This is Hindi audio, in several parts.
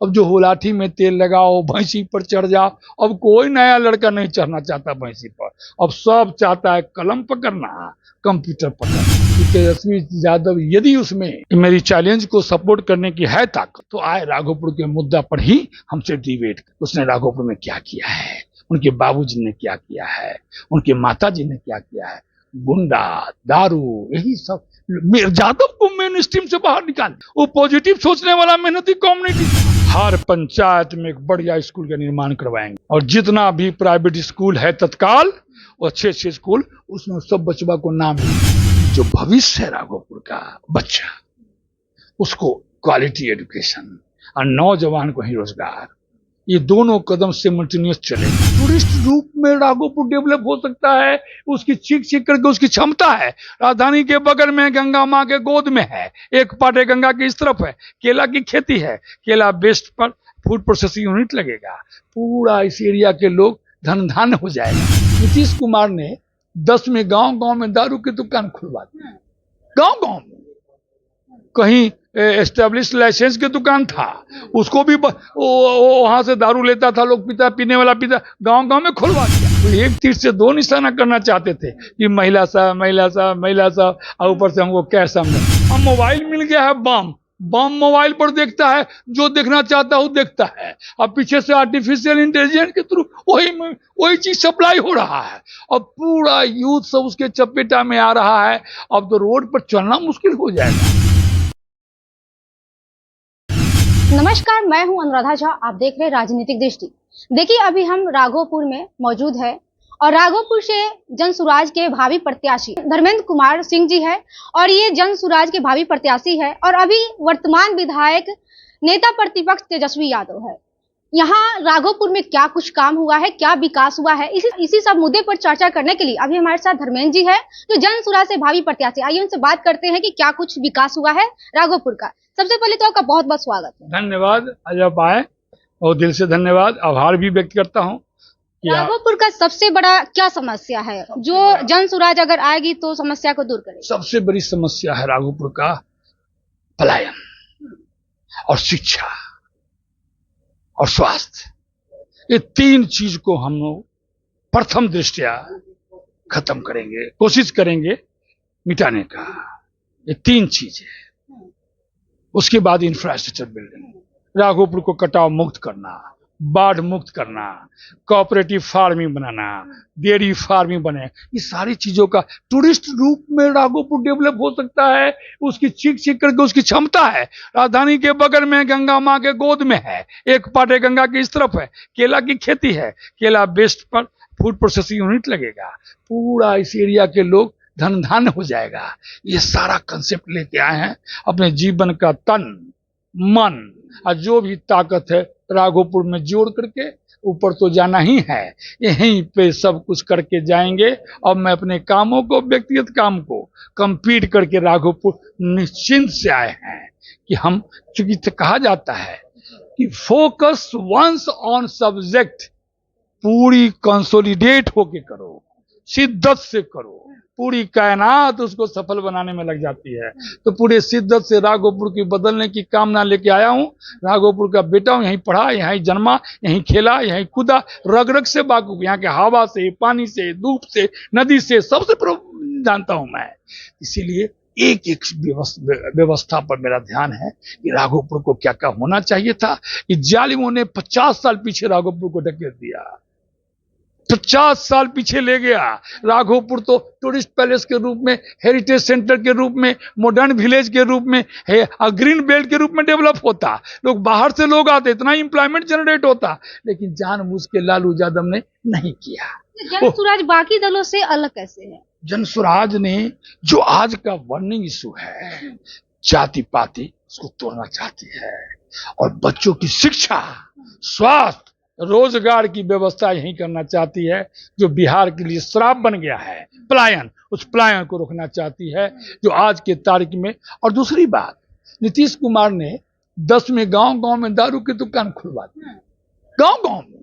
अब जो हो लाठी में तेल लगाओ, भैंसी पर चढ़ जाओ, अब कोई नया लड़का नहीं चढ़ना चाहता भैंसी पर। अब सब चाहता है कलम पकड़ना, कंप्यूटर पकड़ना। तेजस्वी यादव यदि उसमें मेरी चैलेंज को सपोर्ट करने की है ताकत, तो आए राघोपुर के मुद्दा पर ही हमसे डिबेट। उसने राघोपुर में क्या किया है, उनके बाबूजी ने क्या किया है, उनके माताजी ने क्या किया है, गुंडा, दारू, यही सब यादव को मेन स्ट्रीम से बाहर निकाल। वो पॉजिटिव सोचने वाला मेहनती कम्युनिटी। हर पंचायत में एक बढ़िया स्कूल का निर्माण करवाएंगे, और जितना भी प्राइवेट स्कूल है तत्काल, वो अच्छे अच्छे स्कूल, उसमें सब बच्चों को नाम मिले। जो भविष्य है राघोपुर का बच्चा, उसको क्वालिटी एजुकेशन और नौजवान को ही रोजगार, ये दोनों कदम सिमल्टेनियस चले। टूरिस्ट रूप में राघोपुर डेवलप हो सकता है, उसकी चीख करके उसकी क्षमता है। राजधानी के बगल में गंगा माँ के गोद में है, एक पाटे गंगा की इस तरफ है, केला की खेती है, केला बेस्ट पर फूड प्रोसेसिंग यूनिट लगेगा, पूरा इस एरिया के लोग धन धान्य हो जाएगा। नीतीश कुमार ने 10 में गांव में दारू की दुकान खुलवा दी। गांव में कहीं एस्टेब्लिश लाइसेंस की दुकान था, उसको भी वहां से दारू लेता था लोग, पीता, पीने वाला पीता, गांव में खुलवा दिया। तो एक तीर से दो निशाना करना चाहते थे कि महिला साहब, और ऊपर से हमको कैश समझा। अब मोबाइल मिल गया है, बम मोबाइल पर देखता है, जो देखना चाहता है वो देखता है। अब पीछे से आर्टिफिशियल इंटेलिजेंस के थ्रू वही चीज सप्लाई हो रहा है। अब पूरा यूथ सब उसके चपेटा में आ रहा है। अब तो रोड पर चलना मुश्किल हो जाएगा। नमस्कार, मैं हूं अनुराधा झा। आप देख रहे हैं राजनीतिक दृष्टि। देखिए, अभी हम राघोपुर में मौजूद है और राघोपुर से जन सुराज के भावी प्रत्याशी धर्मेंद्र कुमार सिंह जी है, और ये जन सुराज के भावी प्रत्याशी है, और अभी वर्तमान विधायक नेता प्रतिपक्ष तेजस्वी यादव है। यहाँ राघोपुर में क्या कुछ काम हुआ है, क्या विकास हुआ है, इसी सब मुद्दे पर चर्चा करने के लिए अभी हमारे साथ धर्मेंद्र जी है, जो जन सुराज से भावी प्रत्याशी। आइए उनसे बात करते हैं कि क्या कुछ विकास हुआ है राघोपुर का। सबसे पहले तो आपका बहुत बहुत स्वागत है। धन्यवाद, आज आप आए और दिल से धन्यवाद, आभार भी व्यक्त करता हूँ। राघोपुर का सबसे बड़ा क्या समस्या है जो जन सुराज अगर आएगी तो समस्या को दूर करेगी? सबसे बड़ी समस्या है राघोपुर का पलायन, और शिक्षा और स्वास्थ्य। ये तीन चीज को हम लोग प्रथम दृष्टया खत्म करेंगे, कोशिश करेंगे मिटाने का। ये तीन चीज है। उसके बाद इंफ्रास्ट्रक्चर बिल्डिंग, राघोपुर को कटाव मुक्त करना, बाढ़ मुक्त करना, कोऑपरेटिव फार्मिंग बनाना, डेयरी फार्मिंग बने, ये सारी चीजों का टूरिस्ट रूप में राघोपुर डेवलप हो सकता है। उसकी चीख करके उसकी क्षमता है। राजधानी के बगल में गंगा माँ के गोद में है, एक पाटे गंगा की इस तरफ है, केला की खेती है, केला बेस्ट पर फूड प्रोसेसिंग यूनिट लगेगा, पूरा इस एरिया के लोग धन धान्य हो जाएगा। ये सारा कंसेप्ट लेके आए हैं। अपने जीवन का तन मन और जो भी ताकत है राघोपुर में जोड़ करके ऊपर तो जाना ही है। यहीं पे सब कुछ करके जाएंगे। अब मैं अपने कामों को, व्यक्तिगत काम को कंप्लीट करके राघोपुर निश्चिंत से आए हैं कि हम, चूंकि कहा जाता है कि फोकस वंस ऑन सब्जेक्ट, पूरी कंसोलिडेट होके करो, शिद्दत से करो, पूरी कायनात उसको सफल बनाने में लग जाती है। तो पूरे शिद्दत से राघोपुर की बदलने की कामना लेके आया हूँ। राघोपुर का बेटा हूँ, यहीं पढ़ा, यहीं जन्मा, यहीं खेला, यहीं कूदा, रग रग से वाकिफ, यहाँ के हवा से, पानी से, धूप से, नदी से, सबसे जानता हूँ मैं। इसीलिए एक एक व्यवस्था पर मेरा ध्यान है कि राघोपुर को क्या क्या होना चाहिए था। कि जालिमों ने 50 साल पीछे राघोपुर को ढकेल दिया, 50 साल पीछे ले गया। राघोपुर तो टूरिस्ट पैलेस के रूप में, हेरिटेज सेंटर के रूप में, मॉडर्न विलेज के रूप में, ग्रीन बेल्ट के रूप में डेवलप होता, लोग बाहर से लोग आते, इतना एम्प्लॉयमेंट जनरेट होता, लेकिन जानबूझ के लालू यादव ने नहीं किया। जन सुराज बाकी दलों से अलग कैसे है? जन सुराज ने जो आज का बर्निंग इशू है, जाति पाति, उसको तोड़ना चाहती है, और बच्चों की शिक्षा, स्वास्थ्य, रोजगार की व्यवस्था यही करना चाहती है। जो बिहार के लिए श्राप बन गया है पलायन, उस पलायन को रोकना चाहती है जो आज के तारीख में। और दूसरी बात, नीतीश कुमार ने 10 में गांव में दारू की दुकान खुलवा दी। गांव में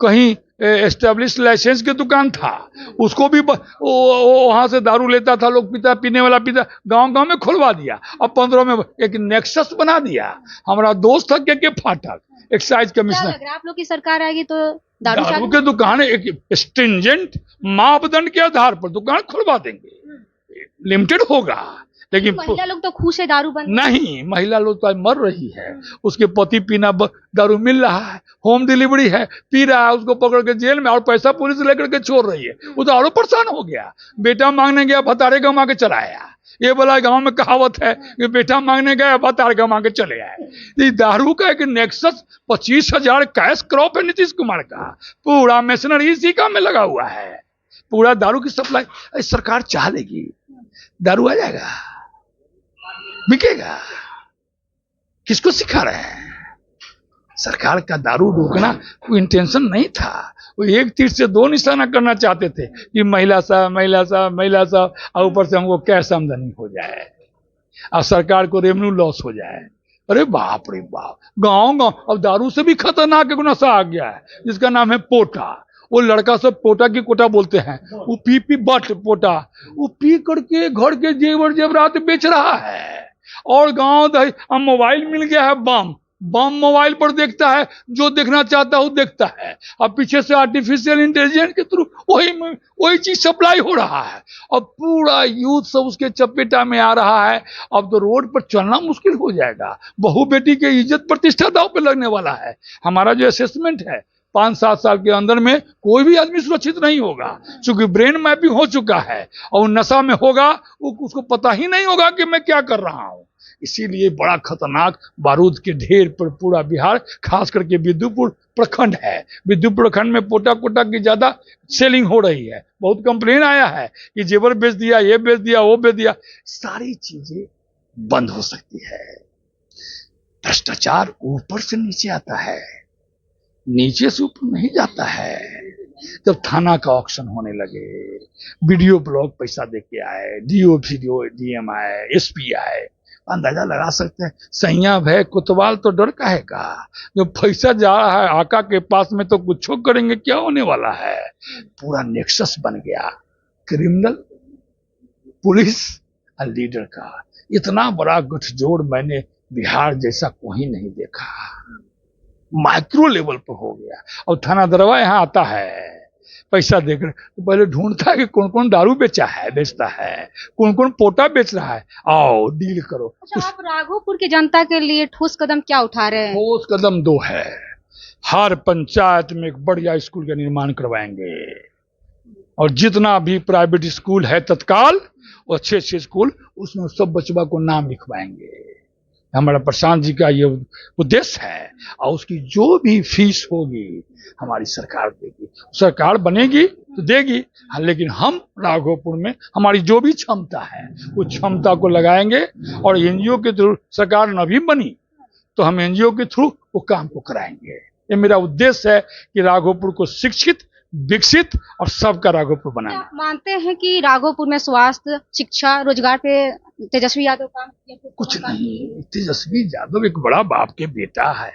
कहीं एस्टेब्लिश लाइसेंस की दुकान था, उसको भी वहां से दारू लेता था लोग, पीता, पीने वाला पीता, गांव गांव में खुलवा दिया। अब 15 में एक नेक्सस बना दिया। हमारा दोस्त था के फाटक, एक्साइज कमिश्नर। लग रहा है आप लोग की सरकार आएगी तो दारू की दुकान एक स्ट्रिंजेंट मापदंड के आधार पर दुकान खुलवा देंगे, लिमिटेड होगा। लेकिन महिला लोग तो खुश है दारू बंद नहीं, महिला लोग तो आज मर रही है, उसके पति पीना दारू मिल रहा है, होम डिलीवरी है, पी रहा है, उसको पकड़ के जेल में और पैसा पुलिस लेकर के छोड़ रही है। वो तो और परेशान हो गया। बेटा मांगने गया, भतारे गंवा के चला आया। ये बोला गांव में कहावत है कि बेटा मांगने गया, भतारे गंवा के चले आए। ये दारू का एक नेक्सस 25,000 कैश क्रॉप है नीतीश कुमार का, पूरा मशीनरी इसी काम में लगा हुआ है। पूरा दारू की सप्लाई सरकार चाह लेगी, दारू आ जाएगा, बिकेगा। किसको सिखा रहे हैं? सरकार का दारू रोकना कोई इंटेंशन नहीं था। वो एक तीर से दो निशाना करना चाहते थे कि महिला साहब, महिला साहब, महिला साहब, और ऊपर से हमको कैश आमदनी हो जाए और सरकार को रेवेन्यू लॉस हो जाए। अरे बाप रे बाप, गांव गांव अब दारू से भी खतरनाक एक नशा आ गया है जिसका नाम है पोटा। वो लड़का सब पोटा की कोटा बोलते हैं, वो पी बट पोटा, वो पी करके घर के जेवर जेवरात बेच रहा है। और गांव दही अब मोबाइल मिल गया है, बम मोबाइल पर देखता है, जो देखना चाहता है वो देखता है। अब पीछे से आर्टिफिशियल इंटेलिजेंस के थ्रू वही चीज सप्लाई हो रहा है। अब पूरा यूथ सब उसके चपेटा में आ रहा है। अब तो रोड पर चलना मुश्किल हो जाएगा। बहू बेटी के इज्जत प्रतिष्ठा दांव पे लगने वाला है। हमारा जो असेसमेंट है, 5-7 साल के अंदर में कोई भी आदमी सुरक्षित नहीं होगा, क्योंकि ब्रेन मैपिंग हो चुका है और नशा में होगा, उसको पता ही नहीं होगा कि मैं क्या कर रहा हूं। इसीलिए बड़ा खतरनाक बारूद के ढेर पर पूरा बिहार, खास करके विद्युपुर प्रखंड है। विद्युपुर प्रखंड में पोटा कोटा की ज्यादा सेलिंग हो रही है। बहुत कंप्लेन आया है कि जेवर बेच दिया, ये बेच दिया, वो बेच दिया। सारी चीजें बंद हो सकती है। भ्रष्टाचार ऊपर से नीचे आता है, नीचे से ऊपर नहीं जाता है। जब थाना का ऑक्शन होने लगे, वीडियो ब्लॉग पैसा देके आए, डीएम आए, एसपी आए, अंदाजा लगा सकते हैं सैया भय कोतवाल तो डर काहे का। जो पैसा जा रहा है आका के पास में तो कुछ करेंगे, क्या होने वाला है। पूरा नेक्सस बन गया क्रिमिनल, पुलिस और लीडर का। इतना बड़ा गठजोड़ मैंने बिहार जैसा कोई नहीं देखा। माइक्रो लेवल पर हो गया। और थाना दरवा यहाँ आता है पैसा देकर, तो पहले ढूंढता है कि कौन कौन दारू बेचता है, कौन कौन पोटा बेच रहा है, आओ डील करो। अच्छा, आप राघोपुर की जनता के लिए ठोस कदम क्या उठा रहे हैं? ठोस कदम 2 है। हर पंचायत में एक बढ़िया स्कूल का निर्माण करवाएंगे और जितना भी प्राइवेट स्कूल है तत्काल, वो अच्छे स्कूल, उसमें सब बचवा को नाम लिखवाएंगे। हमारा प्रशांत जी का ये उद्देश्य है। और उसकी जो भी फीस होगी हमारी सरकार देगी। सरकार बनेगी तो देगी, लेकिन हम राघोपुर में हमारी जो भी क्षमता है उस क्षमता को लगाएंगे। और एनजीओ के थ्रू सरकार न भी बनी तो हम एनजीओ के थ्रू वो काम को कराएंगे। ये मेरा उद्देश्य है कि राघोपुर को शिक्षित, विकसित और सबका राघोपुर बनाना। आप मानते हैं कि राघोपुर में स्वास्थ्य, शिक्षा, रोजगार पे तेजस्वी यादव काम किया? कुछ नहीं, तेजस्वी यादव एक बड़ा बाप के बेटा है।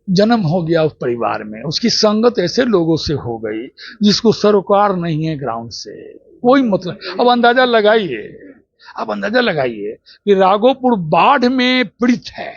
जन्म हो गया उस परिवार में, उसकी संगत ऐसे लोगों से हो गई जिसको सरोकार नहीं है ग्राउंड से, कोई मतलब। अब अंदाजा लगाइए कि राघोपुर बाढ़ में पीड़ित है।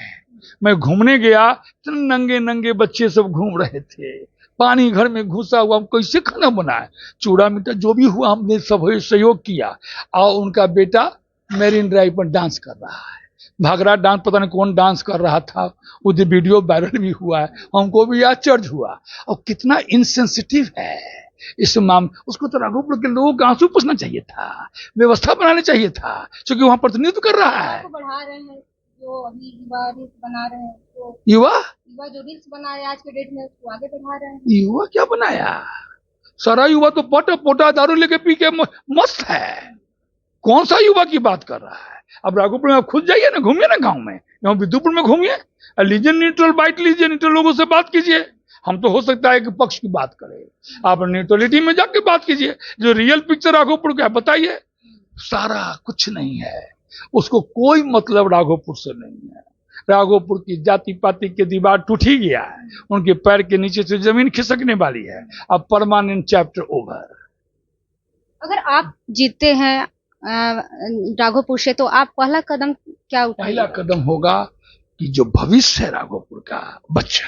मैं घूमने गया तो नंगे नंगे बच्चे सब घूम रहे थे, पानी घर में घुसा हुआ। हम कैसे खाना बनाए, चूड़ा मीठा जो भी हुआ हमने सब सहयोग किया। और उनका बेटा मेरीन ड्राइव पर डांस कर रहा है, भागरा डांस, पता नहीं कौन डांस कर रहा था, वो वीडियो वायरल भी हुआ है। हमको भी आश्चर्य हुआ। और कितना इनसेंसिटिव है इस मामले। उसको तो राघोपुर के लोगों का आंसू पूछना चाहिए था, व्यवस्था बनाना चाहिए था, क्योंकि वहां प्रतिनिधित्व कर रहा है। बढ़ा रहे हैं जो अभी युवा रील्स बना रहे हैं, तो युवा जो रील्स बना रहे हैं आज के डेट में, उसको आगे बढ़ा रहे हैं। युवा क्या बनाया? सारा युवा तो पोटा दारू लेके पी के मस्त है। कौन सा युवा की बात कर रहा है? अब राघोपुर में आप खुद जाइए ना, घूमिए ना गांव में, यहाँ विद्युपुर में घूमिए, लीजिए न्यूट्रल बाइट लीजिए, न्यूट्रल लोगों से बात कीजिए। हम तो हो सकता है कि पक्ष की बात करें, आप न्यूट्रलिटी में जाके बात कीजिए। जो रियल पिक्चर राघोपुर का है बताइए। सारा कुछ नहीं है, उसको कोई मतलब राघोपुर से नहीं है। राघोपुर की जाति पाति के दीवार टूट ही गया है, उनके पैर के नीचे से जमीन खिसकने वाली है। अब परमानेंट चैप्टर ओवर। अगर आप जीतते हैं राघोपुर से, तो आप पहला कदम क्या उठाएंगे? पहला कदम होगा कि जो भविष्य है राघोपुर का बच्चा,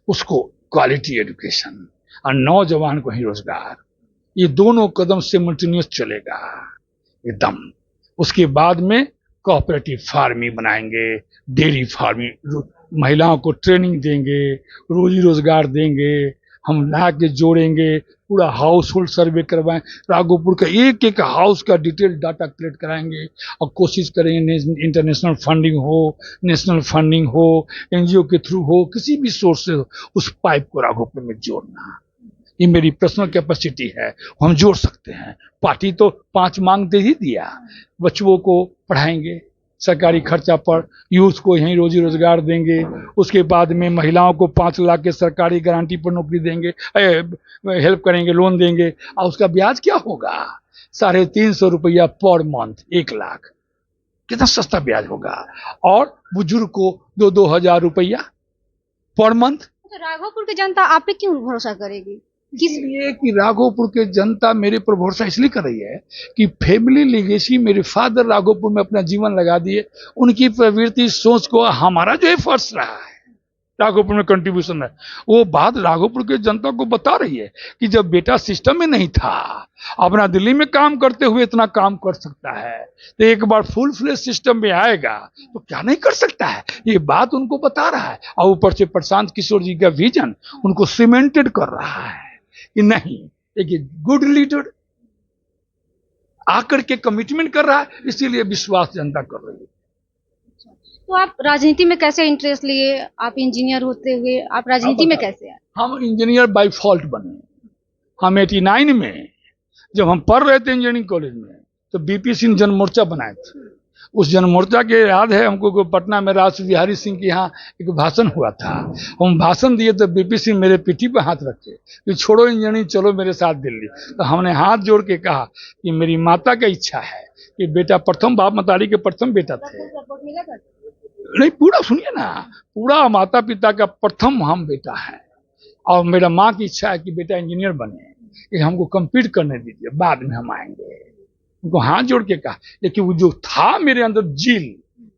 उसको क्वालिटी एजुकेशन और नौजवान को ही रोजगार, ये दोनों कदम सिमल्टेनियस चलेगा एकदम। उसके बाद में कोऑपरेटिव फार्मिंग बनाएंगे, डेयरी फार्मिंग, महिलाओं को ट्रेनिंग देंगे, रोजी रोजगार देंगे, हम ला के जोड़ेंगे, पूरा हाउस होल्ड सर्वे करवाएं, राघोपुर का एक एक हाउस का डिटेल डाटा कलेक्ट कराएंगे और कोशिश करेंगे इंटरनेशनल फंडिंग हो, नेशनल फंडिंग हो, एनजीओ के थ्रू हो, किसी भी सोर्स से हो, उस पाइप को राघोपुर में जोड़ना। ये मेरी पर्सनल कैपेसिटी है, हम जोड़ सकते हैं। पार्टी तो 5 मांग दे ही दिया, बच्चों को पढ़ाएंगे सरकारी खर्चा पर, यूथ को यहीं रोजी रोजगार देंगे, उसके बाद में महिलाओं को 5 लाख के सरकारी गारंटी पर नौकरी देंगे, हेल्प करेंगे, लोन देंगे, और उसका ब्याज क्या होगा? 350 रुपया पर मंथ, 1 लाख, कितना सस्ता ब्याज होगा। और बुजुर्ग को 2-2 हजार रुपया पर मंथ। तो राघोपुर की जनता आप पे क्यों भरोसा करेगी? इसलिए कि राघोपुर के जनता मेरे पर भरोसा इसलिए कर रही है कि फैमिली लीगेसी, मेरे फादर राघोपुर में अपना जीवन लगा दिए, उनकी प्रवृत्ति सोच को हमारा जो एफर्ट्स रहा है राघोपुर में कंट्रीब्यूशन है, वो बात राघोपुर के जनता को बता रही है कि जब बेटा सिस्टम में नहीं था, अपना दिल्ली में काम करते हुए इतना काम कर सकता है, तो एक बार फुल फ्लेज सिस्टम में आएगा तो क्या नहीं कर सकता है, ये बात उनको बता रहा है। और ऊपर से प्रशांत किशोर जी का विजन उनको सीमेंटेड कर रहा है कि नहीं, एक गुड लीडर आकर के कमिटमेंट कर रहा है, इसीलिए विश्वास जनता कर रही है। तो आप राजनीति में कैसे इंटरेस्ट लिए? आप इंजीनियर होते हुए आप राजनीति में कैसे आए? हम इंजीनियर बाय फॉल्ट बने। हम 89 में जब हम पढ़ रहे थे इंजीनियरिंग कॉलेज में, तो बीपी सिंह जन मोर्चा बनाए थे। उस जन मोर्चा के याद है हमको कि पटना में राज बिहारी सिंह के यहाँ एक भाषण हुआ था। हम भाषण दिए तो बीपी सिंह मेरे पीठी पर हाथ रखे कि छोड़ो इंजीनियरिंग, चलो मेरे साथ दिल्ली। तो हमने हाथ जोड़ के कहा कि मेरी माता का इच्छा है कि बेटा, प्रथम बाप मतारी के प्रथम बेटा थे, नहीं पूरा सुनिए ना, पूरा माता पिता का प्रथम हम बेटा है, और मेरा माँ की इच्छा है कि बेटा इंजीनियर बने, कि हमको कंप्लीट करने दीजिए, बाद में हम आएंगे। उनको हाथ जोड़ के कहा, लेकिन वो जो था मेरे अंदर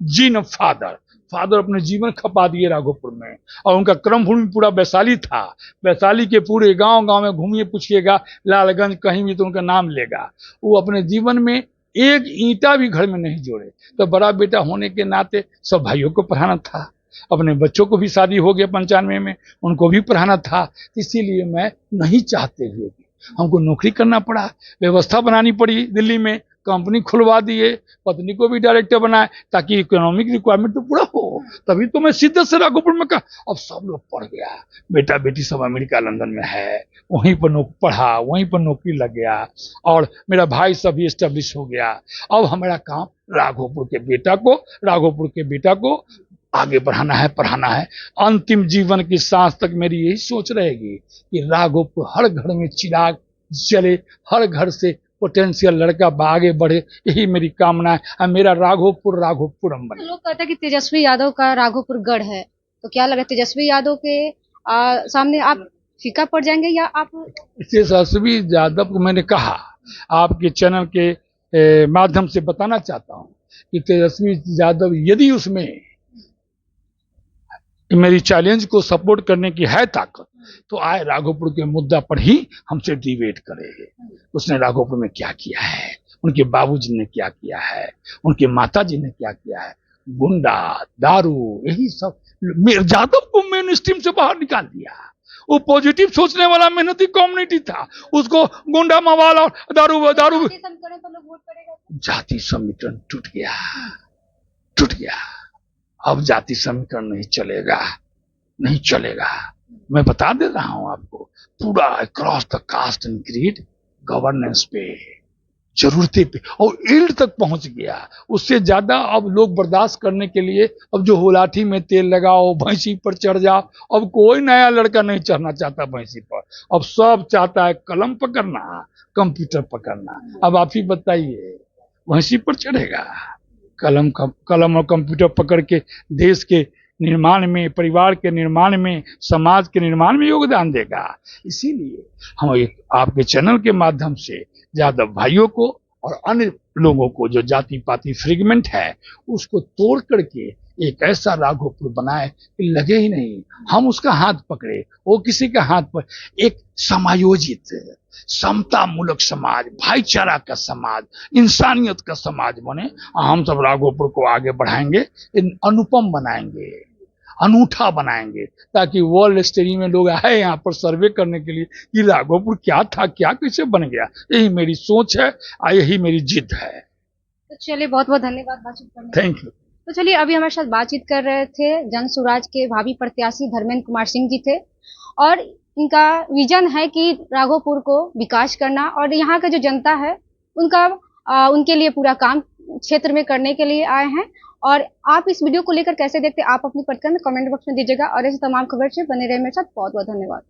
जीन ऑफ फादर अपने जीवन खपा दिए राघोपुर में, और उनका कर्मभूमि पूरा वैशाली था। वैशाली के पूरे गांव में घूमिए, पूछिएगा लालगंज कहीं भी तो उनका नाम लेगा। वो अपने जीवन में एक ईंटा भी घर में नहीं जोड़े। तो बड़ा बेटा होने के नाते सब भाइयों को पढ़ाना था, अपने बच्चों को भी शादी हो गया 95 में, उनको भी पढ़ाना था। इसीलिए मैं नहीं चाहते हुए भी हमको नौकरी करना पड़ा, व्यवस्था बनानी पड़ी, दिल्ली में कंपनी खुलवा दिए, पत्नी को भी डायरेक्टर बनाए ताकि इकोनॉमिक रिक्वायरमेंट तो पूरा हो। तभी तो मैं सीधे से राघोपुर में कहा। अब सब लोग पढ़ गया, बेटा बेटी सब अमेरिका लंदन में है, वहीं पर पढ़ा, वहीं पर नौकरी लग गया, और मेरा भाई सभी एस्टेब्लिश हो गया। अब हमारा काम राघोपुर के बेटा को आगे बढ़ाना है, पढ़ाना है। अंतिम जीवन की सांस तक मेरी यही सोच रहेगी कि राघोपुर हर घर में चिराग जले, हर घर से पोटेंशियल लड़का आगे बढ़े, यही मेरी कामना है। और मेरा राघोपुरम बने। लोग कहते हैं कि तेजस्वी यादव का राघोपुर गढ़ है, तो क्या लगा तेजस्वी यादव के सामने आप फीका पड़ जाएंगे, या आप? तेजस्वी यादव को मैंने कहा, आपके चैनल के माध्यम से बताना चाहता हूं कि तेजस्वी यादव यदि उसमें मेरी चैलेंज को सपोर्ट करने की है ताकत, तो आए राघोपुर के मुद्दा पर ही हमसे डिबेट करे। उसने राघोपुर में क्या किया है, उनके बाबूजी ने क्या किया है, उनके माताजी ने क्या किया है, गुंडा, दारू, यही सब यादव को मेन स्ट्रीम से बाहर निकाल दिया। वो पॉजिटिव सोचने वाला मेहनती कम्युनिटी था, उसको गुंडा मवाल और दारू जाति समीकरण टूट गया। अब जाति समीकरण नहीं चलेगा। मैं बता दे रहा हूं आपको, पूरा across the caste and creed governance पे, जरूरतें पे और एल्ड तक पहुंच गया। उससे ज्यादा अब लोग बर्दाश्त करने के लिए, अब जो हो लाठी में तेल लगाओ, भैंसी पर चढ़ जाओ, अब कोई नया लड़का नहीं चढ़ना चाहता भैंसी पर। अब सब चाहता है कलम पकड़ना, कंप्यूटर पकड़ना। अब आप ही बताइए, भैंसी पर चढ़ेगा? कलम और कंप्यूटर पकड़ के देश के निर्माण में, परिवार के निर्माण में, समाज के निर्माण में योगदान देगा। इसीलिए हम एक आपके चैनल के माध्यम से यादव भाइयों को और अन्य लोगों को जो जाति पाति फ्रेगमेंट है उसको तोड़ करके एक ऐसा राघोपुर बनाए कि लगे ही नहीं हम उसका हाथ पकड़े, वो किसी का हाथ पर, एक समायोजित समता मूलक समाज, भाईचारा का समाज, इंसानियत का समाज बने। हम सब राघोपुर को आगे बढ़ाएंगे, अनुपम बनाएंगे, अनूठा बनाएंगे, ताकि वर्ल्ड स्टडी में लोग आए यहाँ पर सर्वे करने के लिए कि राघोपुर क्या था, क्या कैसे बन गया। यही मेरी सोच है और यही मेरी जिद है। तो चलिए, बहुत बहुत धन्यवाद बातचीत करने के लिए। Thank you. तो चलिए, अभी हमारे साथ बातचीत कर रहे थे जन स्वराज के भावी प्रत्याशी धर्मेंद्र कुमार सिंह जी थे, और इनका विजन है कि राघोपुर को विकास करना, और यहाँ का जो जनता है उनके लिए पूरा काम क्षेत्र में करने के लिए आए हैं। और आप इस वीडियो को लेकर कैसे देखते हैं, आप अपनी प्रतिक्रिया में कमेंट बॉक्स में दीजिएगा, और ऐसे तमाम खबर से बने रहे मेरे साथ। बहुत बहुत धन्यवाद।